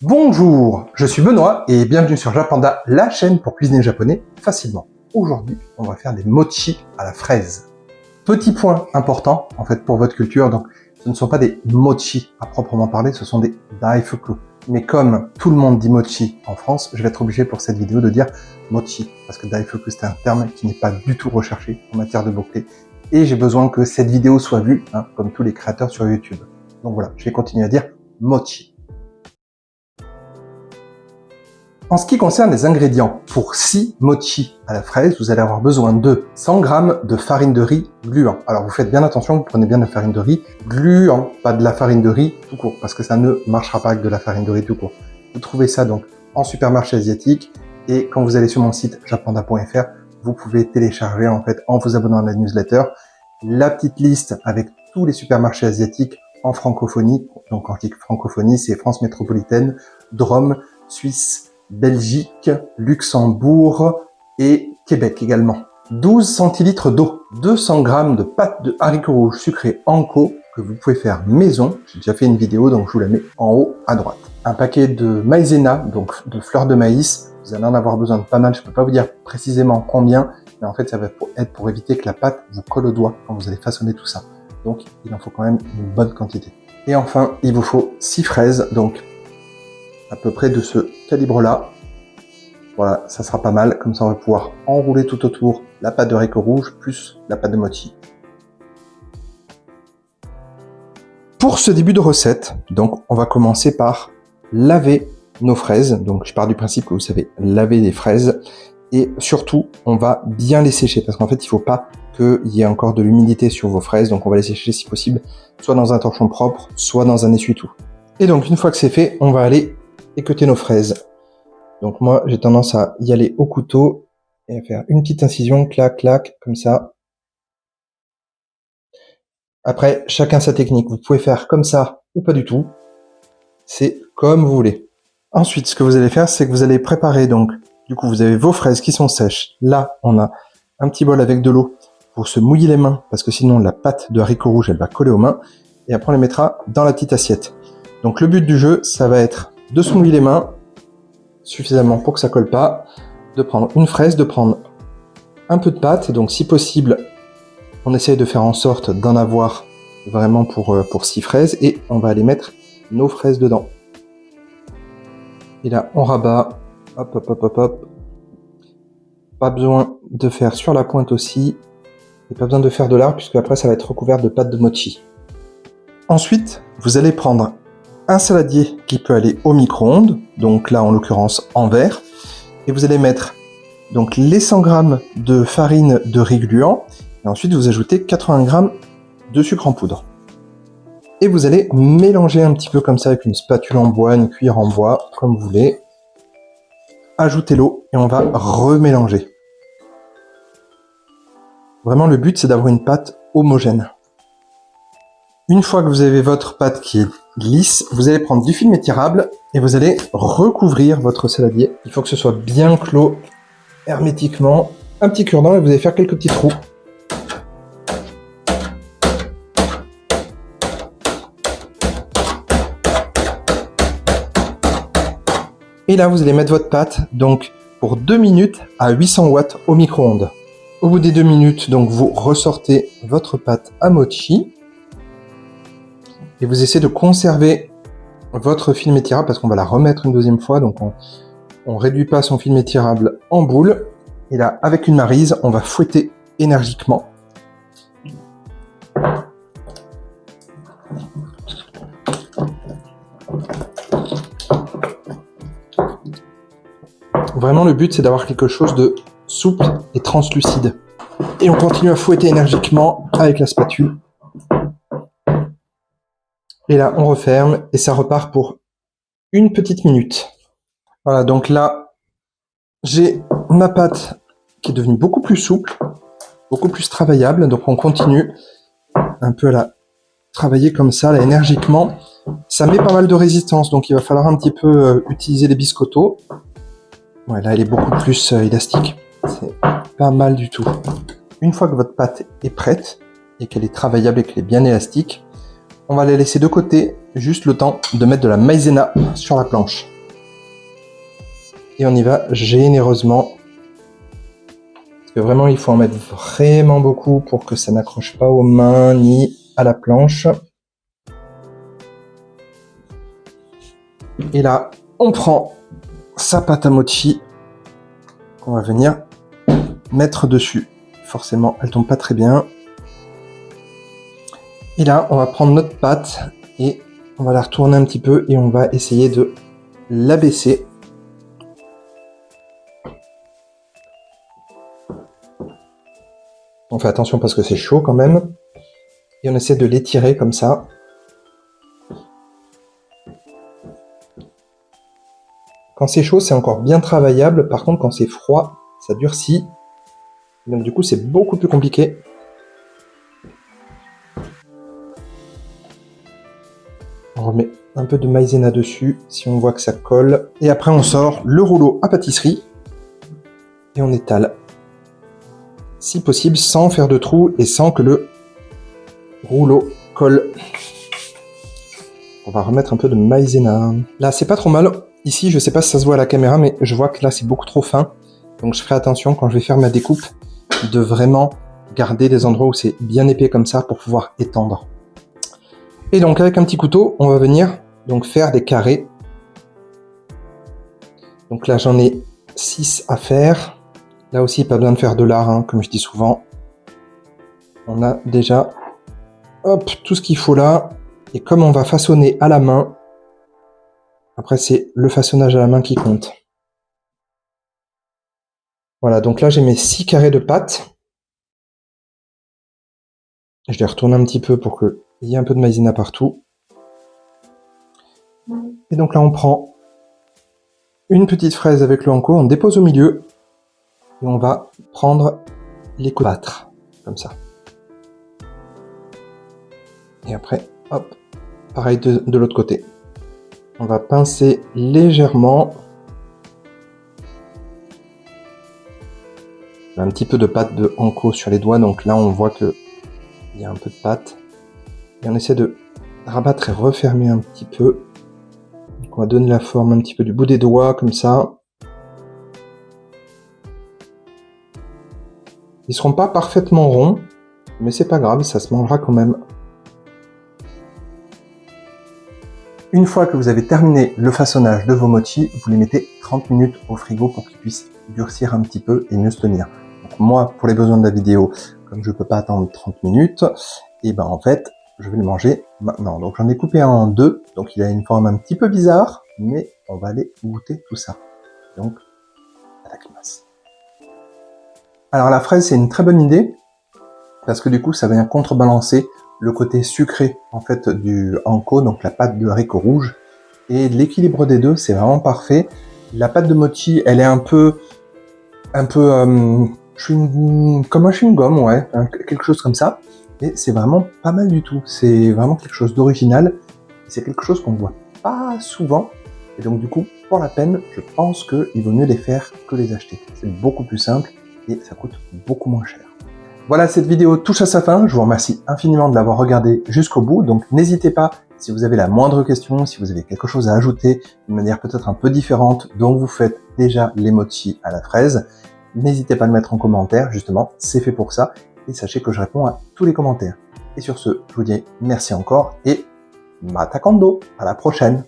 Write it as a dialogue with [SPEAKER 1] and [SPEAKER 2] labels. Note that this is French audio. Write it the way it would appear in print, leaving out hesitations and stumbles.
[SPEAKER 1] Bonjour, je suis Benoît et bienvenue sur Japanda, la chaîne pour cuisiner japonais facilement. Aujourd'hui, on va faire des mochi à la fraise. Petit point important en fait pour votre culture, donc ce ne sont pas des mochi à proprement parler, ce sont des daifuku. Mais comme tout le monde dit mochi en France, je vais être obligé pour cette vidéo de dire mochi, parce que daifuku c'est un terme qui n'est pas du tout recherché en matière de beauté. Et j'ai besoin que cette vidéo soit vue, comme tous les créateurs sur YouTube. Donc voilà, je vais continuer à dire mochi. En ce qui concerne les ingrédients, pour 6 mochi à la fraise, vous allez avoir besoin de 100 g de farine de riz gluant. Alors vous faites bien attention, vous prenez bien de la farine de riz gluant, pas de la farine de riz tout court, parce que ça ne marchera pas avec de la farine de riz tout court. Vous trouvez ça donc en supermarché asiatique, et quand vous allez sur mon site japanda.fr, vous pouvez télécharger en fait en vous abonnant à la newsletter la petite liste avec tous les supermarchés asiatiques en francophonie. Donc quand je dis francophonie, c'est France métropolitaine, Drôme, Suisse, Belgique, Luxembourg et Québec également. 12 centilitres d'eau, 200 g de pâte de haricots rouges sucrés Anko que vous pouvez faire maison. J'ai déjà fait une vidéo, donc je vous la mets en haut à droite. Un paquet de maïzena, donc de fleurs de maïs. Vous allez en avoir besoin de pas mal, je ne peux pas vous dire précisément combien, mais en fait ça va être pour éviter que la pâte vous colle au doigt quand vous allez façonner tout ça. Donc il en faut quand même une bonne quantité. Et enfin, il vous faut 6 fraises, donc à peu près de ce calibre-là. Voilà, ça sera pas mal, comme ça on va pouvoir enrouler tout autour la pâte de haricots rouges plus la pâte de mochi. Pour ce début de recette, donc on va commencer par laver nos fraises. Donc je pars du principe que vous savez laver les fraises et surtout on va bien les sécher parce qu'en fait il ne faut pas qu'il y ait encore de l'humidité sur vos fraises, donc on va les sécher si possible soit dans un torchon propre, soit dans un essuie-tout. Et donc une fois que c'est fait, on va aller équeuter nos fraises. Donc moi j'ai tendance à y aller au couteau et à faire une petite incision, clac clac, comme ça. Après chacun sa technique, vous pouvez faire comme ça ou pas du tout, c'est comme vous voulez. Ensuite ce que vous allez faire, c'est que vous allez préparer, donc du coup vous avez vos fraises qui sont sèches. Là on a un petit bol avec de l'eau pour se mouiller les mains, parce que sinon la pâte de haricots rouges elle va coller aux mains, et après on les mettra dans la petite assiette. Donc le but du jeu, ça va être de se mouiller les mains suffisamment pour que ça colle pas, de prendre une fraise, de prendre un peu de pâte, donc si possible on essaye de faire en sorte d'en avoir vraiment pour 6 fraises, et on va aller mettre nos fraises dedans. Et là on rabat, hop hop hop hop hop, pas besoin de faire sur la pointe aussi, et pas besoin de faire de l'arc puisque après ça va être recouvert de pâte de mochi. Ensuite vous allez prendre un saladier qui peut aller au micro-ondes, donc là en l'occurrence en verre, et vous allez mettre donc les 100 g de farine de riz gluant, et ensuite vous ajoutez 80 g de sucre en poudre. Et vous allez mélanger un petit peu comme ça avec une spatule en bois, une cuillère en bois, comme vous voulez. Ajoutez l'eau et on va remélanger. Vraiment le but c'est d'avoir une pâte homogène. Une fois que vous avez votre pâte qui est lisse, vous allez prendre du film étirable et vous allez recouvrir votre saladier. Il faut que ce soit bien clos hermétiquement. Un petit cure-dent et vous allez faire quelques petits trous. Et là, vous allez mettre votre pâte donc pour 2 minutes à 800 watts au micro-ondes. Au bout des 2 minutes, donc vous ressortez votre pâte à mochi. Et vous essayez de conserver votre film étirable parce qu'on va la remettre une deuxième fois. Donc on réduit pas son film étirable en boule. Et là, avec une maryse, on va fouetter énergiquement. Vraiment, le but, c'est d'avoir quelque chose de souple et translucide. Et on continue à fouetter énergiquement avec la spatule. Et là, on referme et ça repart pour une petite minute. Voilà, donc là, j'ai ma pâte qui est devenue beaucoup plus souple, beaucoup plus travaillable. Donc on continue un peu à la travailler comme ça, là, énergiquement. Ça met pas mal de résistance, donc il va falloir un petit peu utiliser les biscottos. Ouais, là, elle est beaucoup plus élastique. C'est pas mal du tout. Une fois que votre pâte est prête et qu'elle est travaillable et qu'elle est bien élastique, on va la laisser de côté, juste le temps de mettre de la maïzena sur la planche. et on y va généreusement. Parce que vraiment, il faut en mettre vraiment beaucoup pour que ça n'accroche pas aux mains ni à la planche. Et là, on prend sa pâte à mochi qu'on va venir mettre dessus. Forcément, elle tombe pas très bien. Et là, on va prendre notre pâte et on va la retourner un petit peu et on va essayer de l'abaisser. On fait attention parce que c'est chaud quand même. Et on essaie de l'étirer comme ça. Quand c'est chaud, c'est encore bien travaillable. Par contre, quand c'est froid, ça durcit. Donc du coup, c'est beaucoup plus compliqué. On remet un peu de maïzena dessus, si on voit que ça colle. Et après, on sort le rouleau à pâtisserie. Et on étale. Si possible, sans faire de trous et sans que le rouleau colle. On va remettre un peu de maïzena. Là, c'est pas trop mal. Ici, je sais pas si ça se voit à la caméra, mais je vois que là, c'est beaucoup trop fin. Donc, je ferai attention quand je vais faire ma découpe de vraiment garder des endroits où c'est bien épais comme ça pour pouvoir étendre. Et donc, avec un petit couteau, on va venir donc faire des carrés. Donc là, j'en ai 6 à faire. Là aussi, pas besoin de faire de l'art, hein, comme je dis souvent. On a déjà hop, tout ce qu'il faut là. Et comme on va façonner à la main, après c'est le façonnage à la main qui compte. Voilà, donc là j'ai mes 6 carrés de pâte. Je les retourne un petit peu pour qu'il y ait un peu de maïzena partout. Et donc là on prend une petite fraise avec le hanko, on dépose au milieu. Et on va prendre les coups de battre, comme ça. Et après, hop, pareil de l'autre côté. On va pincer légèrement. Un petit peu de pâte de hanko sur les doigts, donc là on voit que il y a un peu de pâte. Et on essaie de rabattre et refermer un petit peu. Donc on va donner la forme un petit peu du bout des doigts, comme ça. Ils seront pas parfaitement ronds, mais c'est pas grave, ça se mangera quand même. Une fois que vous avez terminé le façonnage de vos mochis, vous les mettez 30 minutes au frigo pour qu'ils puissent durcir un petit peu et mieux se tenir. Donc moi, pour les besoins de la vidéo, comme je peux pas attendre 30 minutes, et ben en fait, je vais le manger maintenant. Donc j'en ai coupé un en deux, donc il a une forme un petit peu bizarre, mais on va aller goûter tout ça. Donc, atakakimasu. Alors la fraise, c'est une très bonne idée, parce que du coup, ça vient contrebalancer le côté sucré en fait du hanko, donc la pâte de haricots rouges, et l'équilibre des deux, c'est vraiment parfait. La pâte de mochi, elle est un peu comme un chewing-gum, ouais, quelque chose comme ça, et c'est vraiment pas mal du tout. C'est vraiment quelque chose d'original, c'est quelque chose qu'on voit pas souvent, et donc du coup, pour la peine, je pense qu'il vaut mieux les faire que les acheter. C'est beaucoup plus simple et ça coûte beaucoup moins cher. Voilà, cette vidéo touche à sa fin. Je vous remercie infiniment de l'avoir regardée jusqu'au bout. Donc n'hésitez pas, si vous avez la moindre question, si vous avez quelque chose à ajouter d'une manière peut-être un peu différente dont vous faites déjà les mochis à la fraise, n'hésitez pas à le mettre en commentaire. Justement, c'est fait pour ça. Et sachez que je réponds à tous les commentaires. Et sur ce, je vous dis merci encore et mata kando. À la prochaine.